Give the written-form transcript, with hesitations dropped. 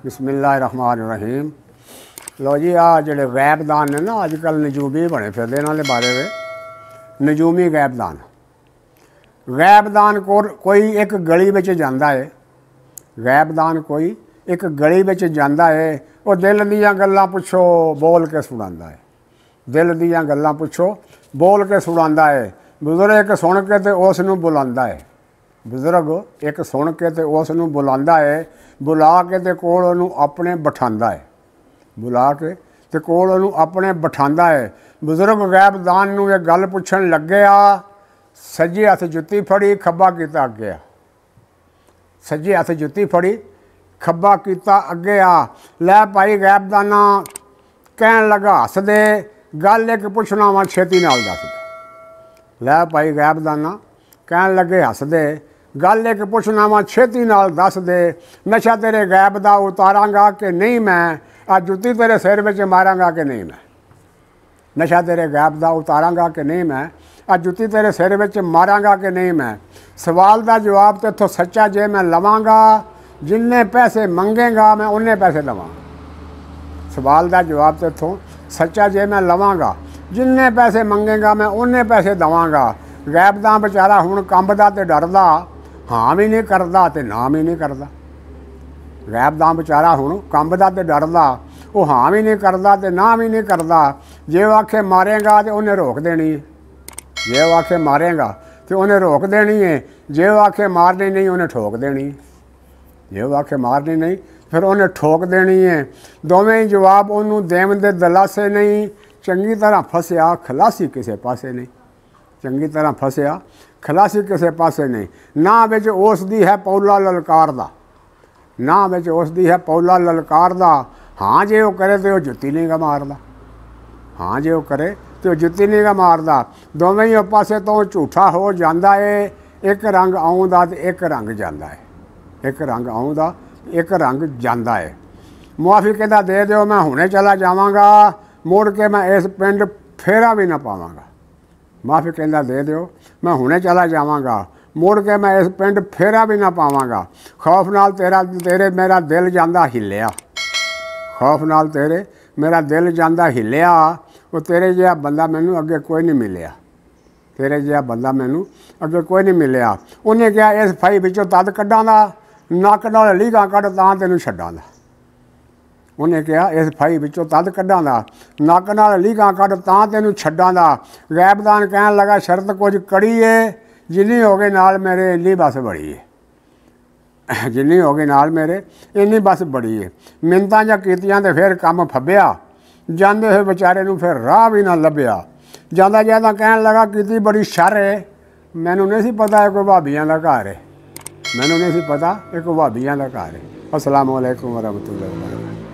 बिस्मिल्लाहिर्रहमानिर्रहीम। लो जी आ जेडे गैबदान ने ना अजकल नजूमी बने फिरदे इन्हां दे बारे में नजूमी गैबदान। गैबदान कोई एक गली में जाता है, गैबदान कोई एक गली में जाता है, वो दिल दीयां गल्लां पुछो बोल के सुणांदा है, दिल दीयां गल्लां पुछो बोल के सुणांदा है। बुजुर्ग एक सुन के ते उस नूं बुलांदा है, बुजुर्ग एक सुन के ते उस नूं बुलांदा है, बुला के ते कोल उहनूं अपने बिठांदा है, बुला के ते कोल उहनूं अपने बिठांदा है। बुजुर्ग गैबदान नूं ये गल पुछण लगे आ, सज्जे हथ जुत्ती फड़ी खब्बा कीता अगे आ, सज्जे हथ जुत्ती फड़ी खब्बा कीता अगे आ। लै भाई गैबदाना कहण लगा हस दे, गल एक पुछना वा छेती नाल दस दे। लै भाई गैबदाना कहण लगे हस दे, गल एक पुछना वा छेती नाल दस दे। नशा तेरे गैब दा उतारांगा कि नहीं मैं, आ जुत्ती तेरे सिर विच मारांगा कि नहीं मैं। नशा तेरे गैब दा उतारांगा कि नहीं मैं, आ जुत्ती तेरे सिर विच मारांगा कि नहीं मैं। सवाल दा जवाब तेथों सच्चा जे मैं लवांगा, जिन्ने पैसे मंगेगा मैं उन्ने पैसे लवांगा। सवाल दा जवाब तेथों सच्चा जे मैं लवांगा, जिन्ने पैसे मंगेगा मैं उन्ने पैसे दवांगा। गैबदां बेचारा हुण कंबदा ते डरदा, हाँ भी नहीं करदा ते ना भी नहीं करदा। गैबदां बेचारा हुण कंबदा ते डरदा, वो हाँ भी नहीं करदा ते ना भी नहीं करदा। जे वो आखे मारेगा तो उन्हें रोक देनी है, जे वो आखे मारेगा तो उन्हें रोक देनी है, जे वो आखे मारनी नहीं उन्हें ठोक देनी है, जे वो आखे मारनी नहीं फिर उन्हें ठोक देनी है। दोवें ही जवाब उन्होंने देवन दे दलासे नहीं। चंगी तरह फसिया खलासी किसी पासे नहीं, चंगी तरह फसिया खलासी किसी पासे नहीं। ना बिच उस दी है पौला ललकार दा, ना बिच उस दी है पौला ललकार दा। हाँ जे वो करे तो जुत्ती नहीं गा मारदा, हाँ जे वो करे तो जुत्ती नहीं गा मारदा। दोवें ही पासे तो झूठा हो जाता है, एक रंग आउंदा ते एक रंग जाता है, एक रंग आउंदा एक रंग जाता है। मुआफ़ी कहता दे दो मैं हुणे चला जावांगा, मुड़ के मैं इस पिंड फेरा भी ना पावांगा। माफ़ी कहता दे दो मैं हुणे चला जावांगा, मुड़ के मैं इस पिंड फेरा भी ना पावांगा। खौफ नाल तेरे मेरा दिल जांदा हिलिया, खौफ नाल तेरे मेरा दिल जांदा हिलिया। वो तेरे जिहा बंदा मैनू अगे कोई नहीं मिलिया, तेरे जिहा बंदा मैनू अगे कोई नहीं मिलिया। उन्हें कहा इस फाई विचों तद कड्डां दा, नक नाल लीघां कढ तां तैनूं छड्डां दा। उन्हें कहा इस फाई विचों तद कड्डां दा, नक नाल लीघां कढ तां तैनूं छड्डां दा। गैबदान कहण लगा शरत कुछ कड़ी है, जिन्नी हो गई नाल मेरे इन्नी बस बड़ी है, जिन्नी हो गई नाल मेरे इन्नी बस बड़ी है। मिन्नतां जां कीतियां ते फिर काम फब्बिया, जांदे होए बेचारे नूं फिर राह भी ना लभ्या। जांदा जांदा कहण लगा कीती बड़ी शर है, मैनूं नहीं सी पता कोई भाबियां दा घर है, मैनूं नहीं सी पता कोई भाबियां दा घर है। अस्सलामु अलैकुम वरहमतुल्लाहि व बरकातुहू।